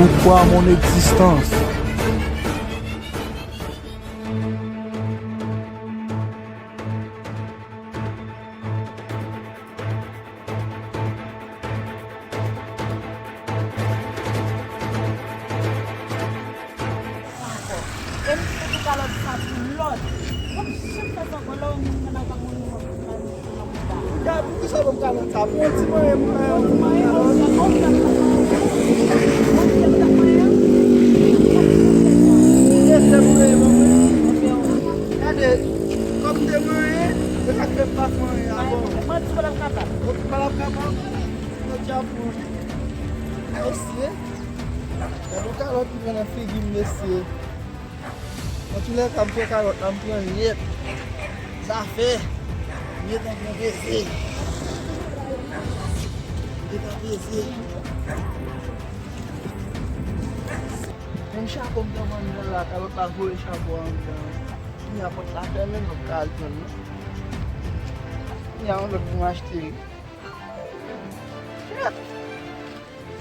Pourquoi mon existence?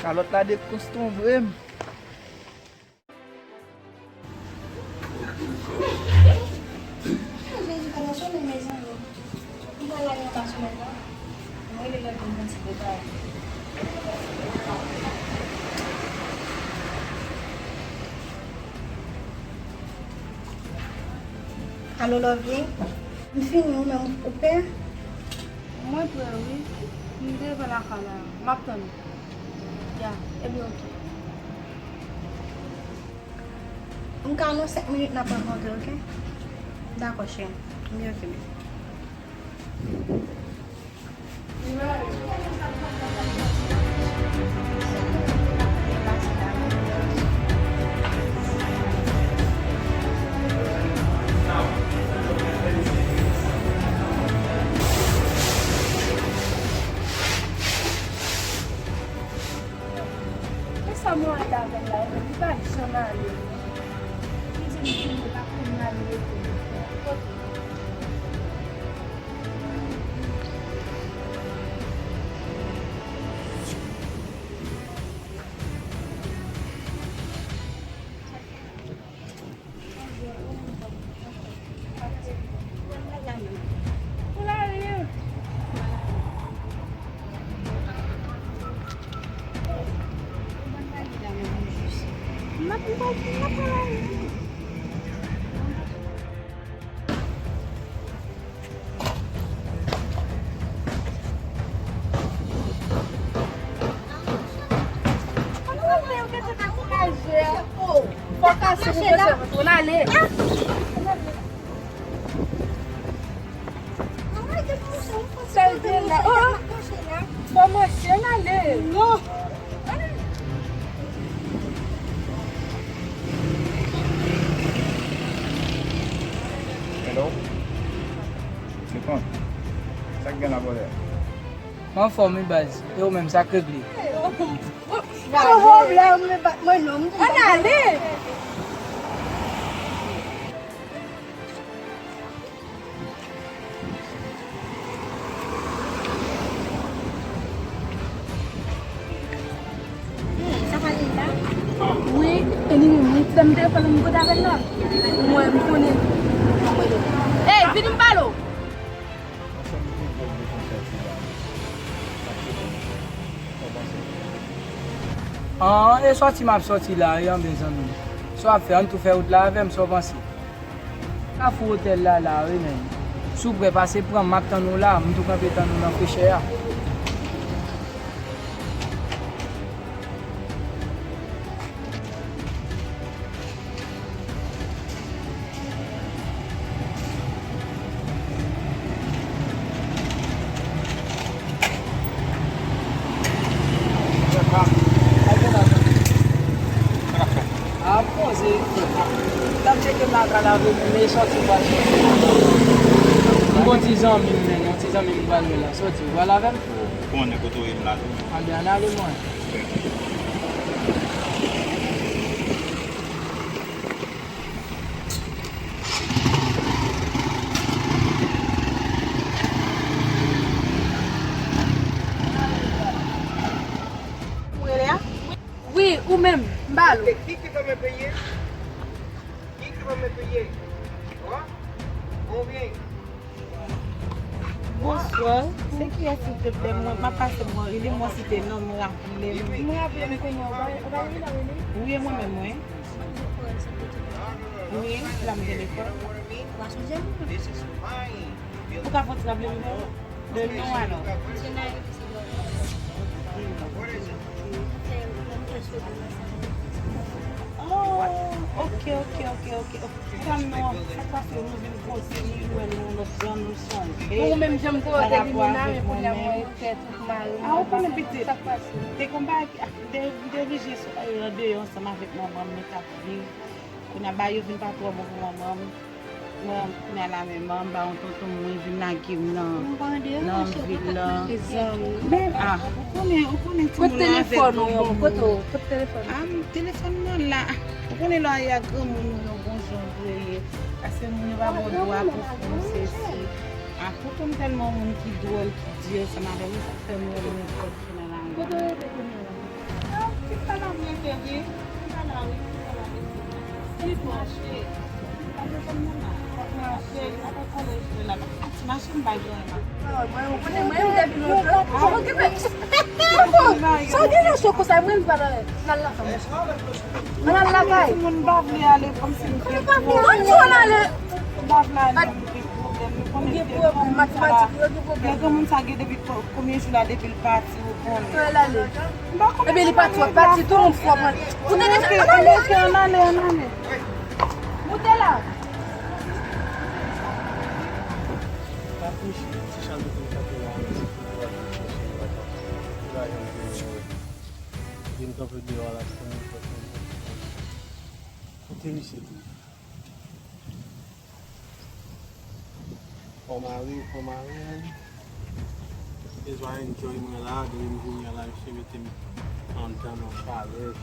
Kalau tadi custom bem. Allô, Lovie? Une fille, nous, mais au père? Moi, oui. Je vais la chala. Maintenant. Ya, et bien, ok. On calme 5 minutes, n'a pas rentré, ok? D'accord, chérie. Mieux que mieux. Essa moeda, velho, não vai chamar ali. Dizem que tá com ali. Hello? C'est quand? Ça gagne la volée. Mwen fò mi baz, yo menm sa kregli. Ça va aller là? Oui, et nous, nous sommes des femmes qui ont des noms. Moi, je connais. Hey, viens me parler. An, e sorti map sorti la, yon bezan mi. So ap fe, an tou fe out la avem, so pansi. Ka fou hotel la la, we men. Sou pre pase pran mak tan nou la, mtou kan pe tan nou nan freche ya. A pose, tam cheke mla ka la ve, me sorti pa sorti. Mwen ti zan mi men, mwen ti zan mi mwen me la, sorti. Wala avem? Comment est-ce que tu es là? An de an ale mwen. Oui, ou même, Mbalo. Qui va me payer? Qui va me payer? Quoi? Combien? Bonsoir. C'est qui est s'il te plaît? Moi, passe moi. Il est moi si t'es non, me rappeler. Oui, moi-même, oui. Oui, la me téléphone. Pourquoi faut-il rappeler le numéro? Le nom alors? Oh, ok. Comme non, ça passe que nous venons continuer, nous sommes. Ou même j'aime trop terminer, mais pour la moi, peut-être mal. Ah, on connaît petit. Des combats, des vigiles ensemble avec maman, on a baillé, on pas trop bon pour maman. On a la même maman, on tonton, on vient là qui non, ville là. Mais ah, on connaît tout le monde. Téléphone. Ah, téléphone non là. On est là, il y a grand monde, bonjour. Parce que nous va bon droit pour faire ceci. Ah, pourtant tellement monde qui drôle, qui dit ça m'a donné ça fait nous le code final. Ah, c'est pas la mienne perdue. C'est pas la oui. C'est pas cher. Machine by So dia so ko sa mwen para nalla. Nalla kay. Mun ba vle ale comme si On sona le. ba vle Mathématique. Comment ça guide depuis combien je l'ai depuis le parti ou Eh bien, il est parti, tout le monde faut prendre. Vous on allait. Moutela. For Marion. Is why I enjoy my life, doing my life, everything on time of father.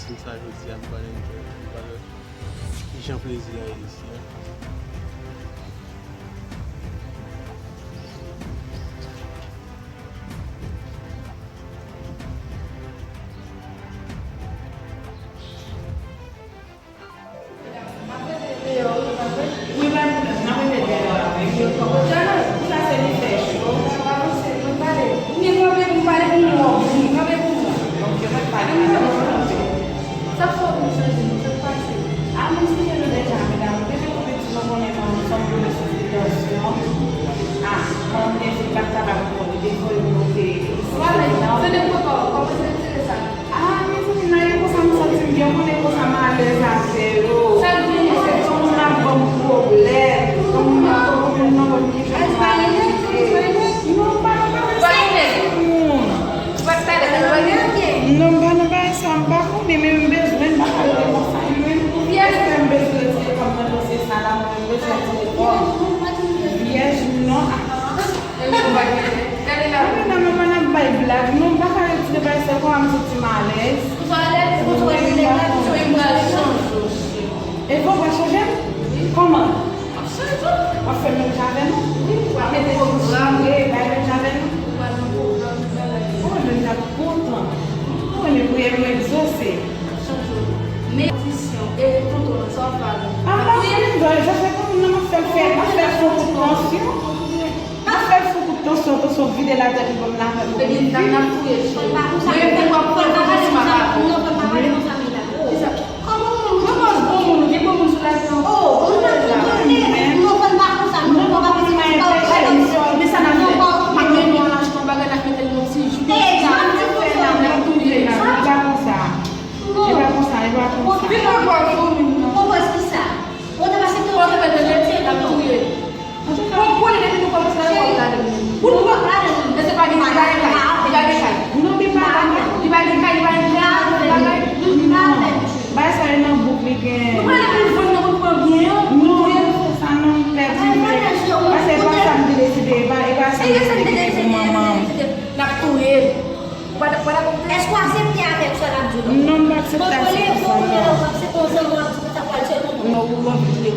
Inside with them, but enjoy. Jean plaisir ici.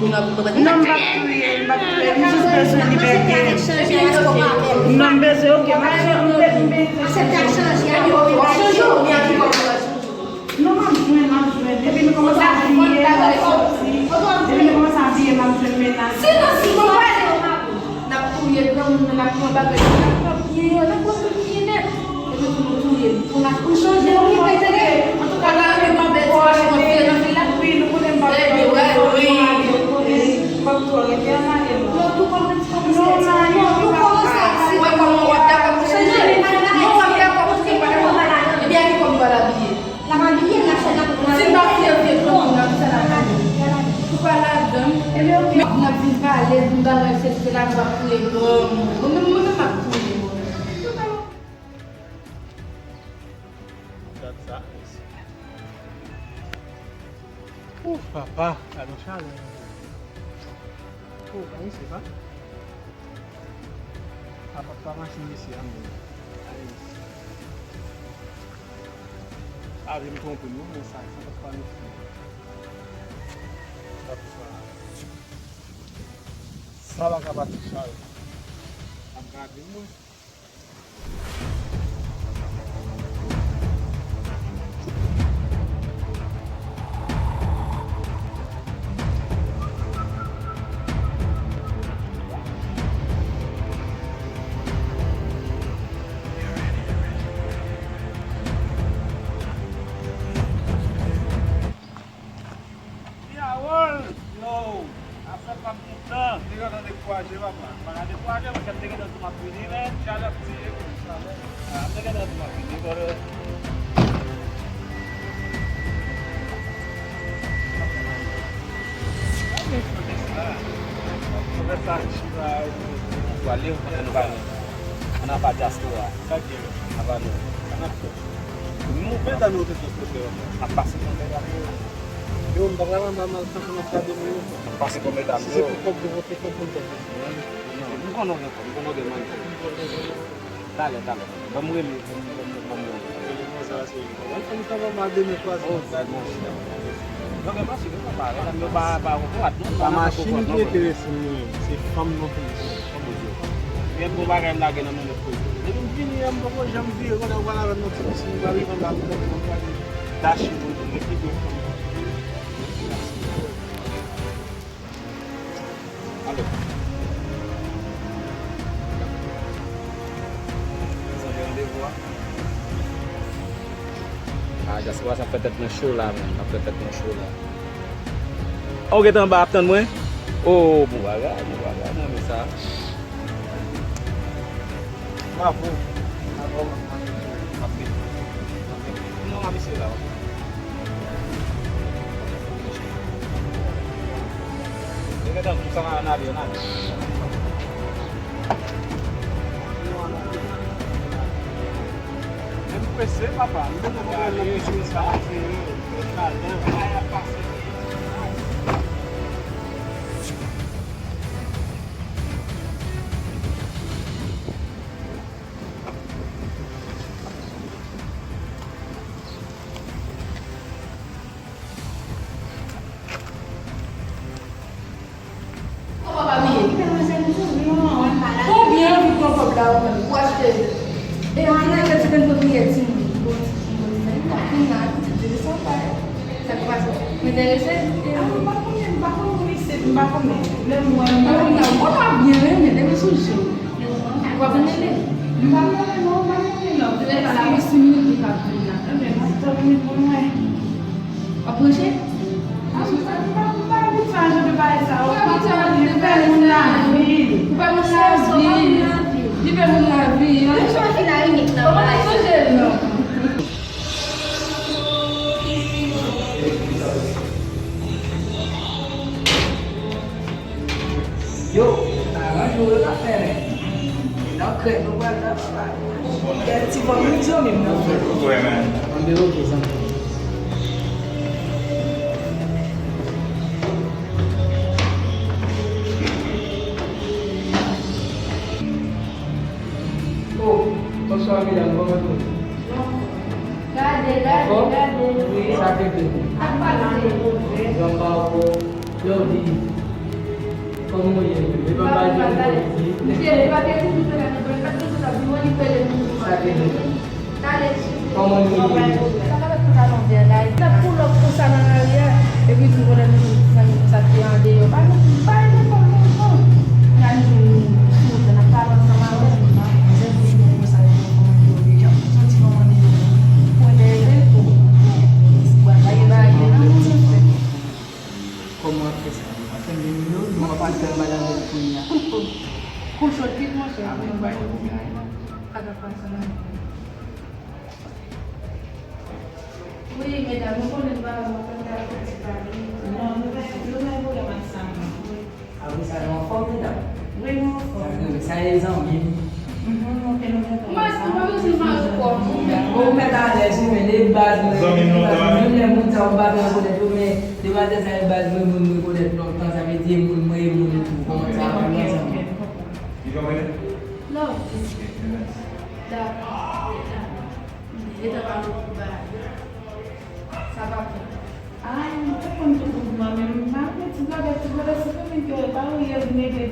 Non, pas juste besoin de liberté. Non, besoin, ok. Non, depuis nous commençons à habiller, Ouf, papa, alors Charles. Oh, oui, c'est ça. Papa, pas machine ici, hein. Ah, je me trompe, nous, mais ça ne va pas nous. Ça va acabar tout Charles. Regardez-moi. Valeu, não vai não. Ana baca sua. Não vem da luta do seu. A passa com ele. Eu não vou andar mais para não ficar dormindo. A passa com ele. Se for pouco eu vou ter que apontar. Não demanda. Dale. Vamos ver. Vamos estava mais de mim quase. Não é mais seguro para lá. Meu ba machine que interessa se fam não tem. Dia bu bagai lagi na mga po. Yung piniyam ko siyang video ko na wala rin sa sinibali ko lang ko ng dash mo yung video ko. Alô. Ah, já suas apetet na show lá, apetet na show lá. Oh, kita ba aptan mo eh? Oh, buwaga, na bisa. Mafu. Não habis sila. Ini dah susah nabi. Eu pensei, papai, não vou dar nem isso aqui. Como ele vai bater tudo pela minha boca, tudo tá bom e pela como ele tá pulo por sanaria e vi que agora não sabe onde eu vai como yani tudo na cara na mão mas eu não sabe como eu já não tinha uma nem quando ele vai como a pessoa uma parte trabalhando punya. Kurso kit mo siya. Aga personal. Oui, mesdames, nous connaissons pas la participation. Non, nous n'avons pas ensemble. Ah oui, ça rend formidable. Oui, non, Ça les envie. Mas vamos filmar o corpo. Vou mettre à l'aise, mais les bases, même les montants en bas, mais les bases, les bases, même longtemps, ça veut dire comment ça va. Não. Dá. Ele tá falando sabe? Ai, não tá quanto tudo, mas tu agora simplesmente eu tava e eu neguei.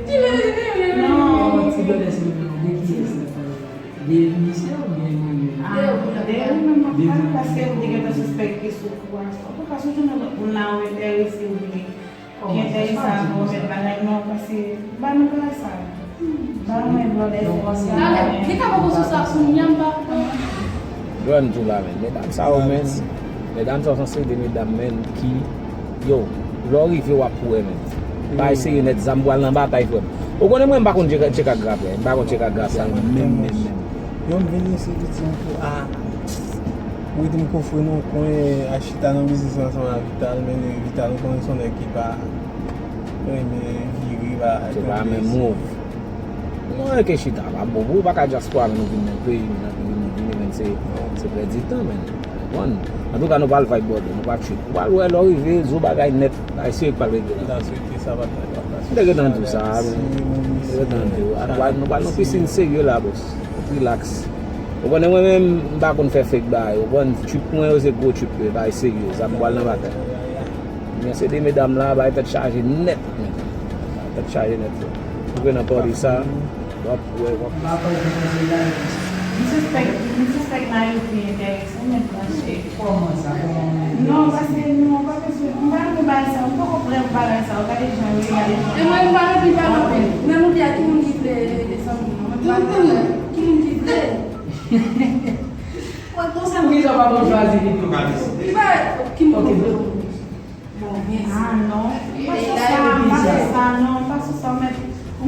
Não, se eu desse delícia ou Deu uma passeio de que eu suspeito que isso eu passo de não é esse o que é sabe o que vai não passeio vai no coração vai no adolescente Dale, kita mau susah sunyam ba? Run to la men. Mesdames, ça ou men. Mesdames, ça sont des mesdames men qui yo, leur rive wa pour men. Ba essayer net zamboual nan bataille femme. Ou connaît moi pas kon check grave, pas kon check grave ça même. Yo veni esse vídeo pour oui, je me confie non qu'on acheta dans business ensemble Vital, mais Vital on connaît son équipe mais viri va. C'est pas même move. Non, que chita ba bobo pas ka diaspora nous vinn dans pays nous c'est près du temps men. Bon, en tout cas nous pas le vibe board, nous pas chute. Pas ouais l'arrivée zo bagay net, essayer de parler de Dans ce qui ça va c'est dans tout ça. Nous pas nous piscine sérieux là boss. Relax. Ou connaît moi-même pas qu'on fait fake bail. Ou bon trip moi c'est gros trip bail sérieux, ça me boile dans la tête. Mais c'est des mesdames là bail tête chargé net. Tête chargé net. Vous venez pas dire ça. Hop, ouais. Suspect na eu que é isso mesmo, achei. Como ça? Não, vai ser não vai ser um pouco um pouco preocupação, o cara já É mais para de dar uma pena. Mesmo dia que não tive de São Paulo. Que não tive. Quando você não já vai fazer isso? Vai, que morreu. não. Faço só uma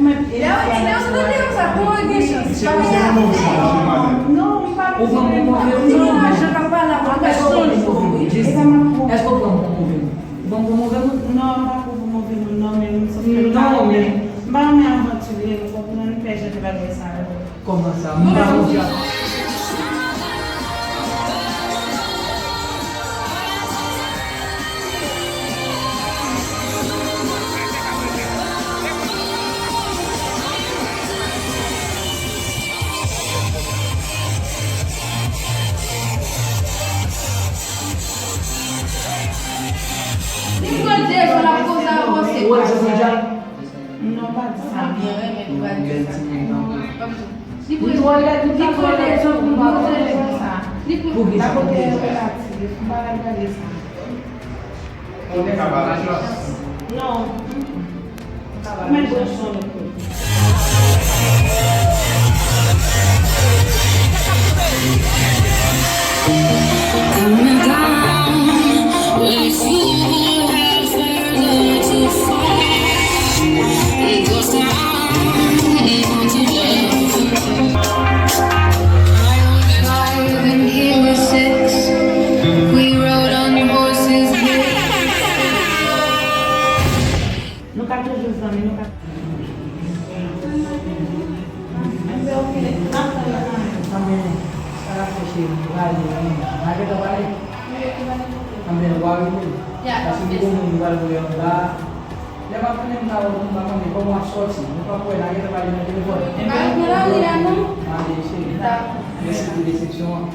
Ele não tem essa boa chance. Não, para Ou vamos mover Não, acho que vai lá para Est-ce qu'on peut mover? Vamos mover? Não, não vou mover no nome, não sou Não, me aventureiro, porque não me pede de valer. Comment ça? Vamos já. Quando eu vou lá posar você. Hoje eu já. Não vai saber. Depois olha, tu tem que olhar só com Por Tá porque isso. Não. Mas eu sou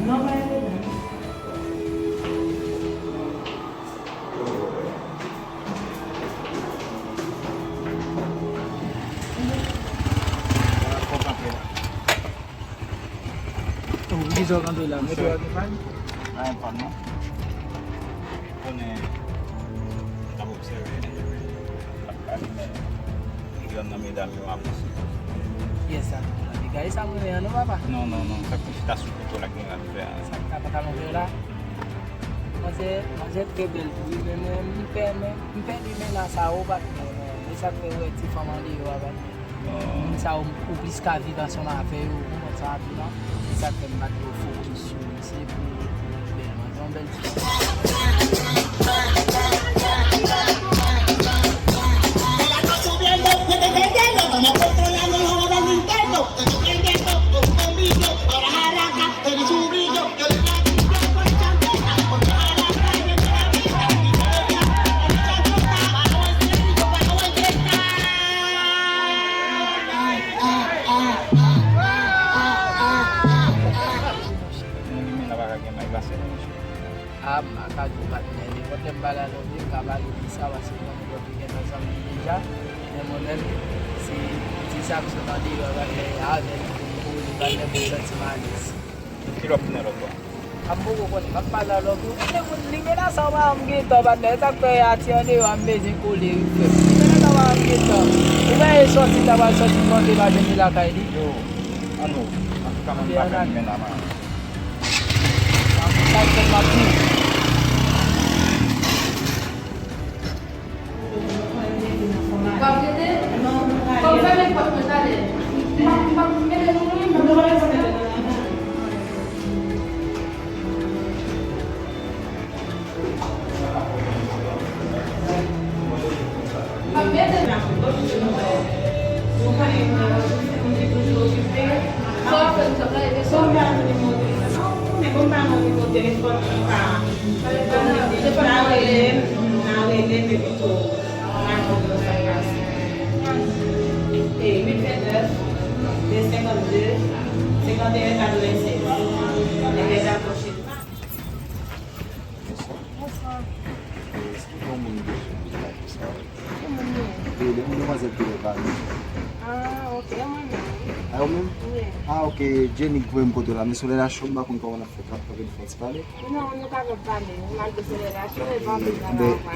não vai ver. qui sont rentrés là? Mais tu as des fans? Rien pas non. On est à observer. Il y a une mesdames qui m'a poussé. Yes, ça. Les gars, ça me met, non, papa? Non, non, non. Ça coûte ta soupe pour la gueule à faire. Ça ne va pas monter là. Moi, c'est très belle. Mais je perds maintenant ça au bac. Mais ça fait ouais, petit femme en lieu. Ça ou plus qu'à vivre dans son affaire ou ça là. Ça fait me battre au focus sur c'est pour belle. Ambuko ko magpala logo. Hindi na sa mga gito ba neta ko ati ani wa mbeje ko le. Hindi na wa gito. Iba eso sita ba so mo di ba nila kay di. Yo, ano? Kama ba ni na ma. Ang sa mapi. Kapite? Kung saan po matali? Ah, ok, Jenny pouvait me poser là, mais sur la chambre, on a fait avec le festival. Non, on n'a pas de parler. On a de célébration et vendredi.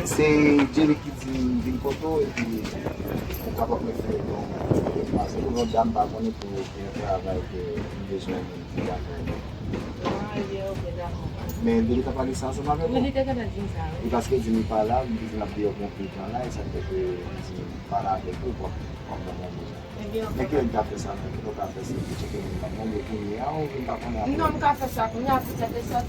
C'est Jenny qui dit une photo et puis on va pas me faire. C'est pour nos dames, pas qu'on est pour faire avec les gens qui mais de l'état pas de ça, ça m'a fait. Et parce que je n'ai pas là, je n'ai pas bien compris là, et ça fait que je n'ai pas là avec eux. Mais qui a fait ça? Qui a fait ça? Qui a fait ça? Non, on a fait ça. On a fait ça.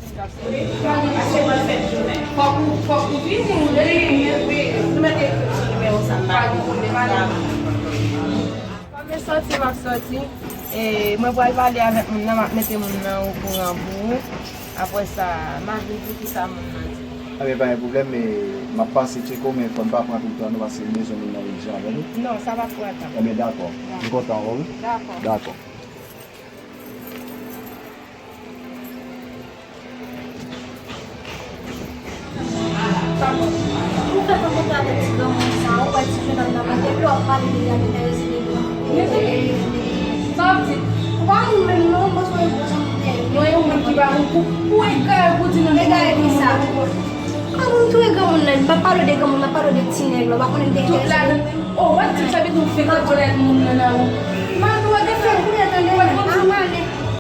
Et moi, je vais aller avec mon nom, mettre mon nom au courant pour. Après ça, je vais dire ça. Ah, mais pas un problème, mais ma passe c'est comme il ne faut pas prendre tout le temps, nous passer une maison dans les gens avec nous. Non, ça va pour attendre. Ah, mais d'accord. Je suis content, oui? D'accord. D'accord. Pourquoi tu ne peux pas avec ce ça? On va te faire dans la matinée, on va aller à l'intérieur. Why you really know what's going on? Não é uma que vai cueca, continua Legal, Lisa. Como tu é como papalo de como na paro de tinegro, vai quando tem tu lá. Oh, what tu sabe do fica com ele não. Mas tu é de frente, tu é de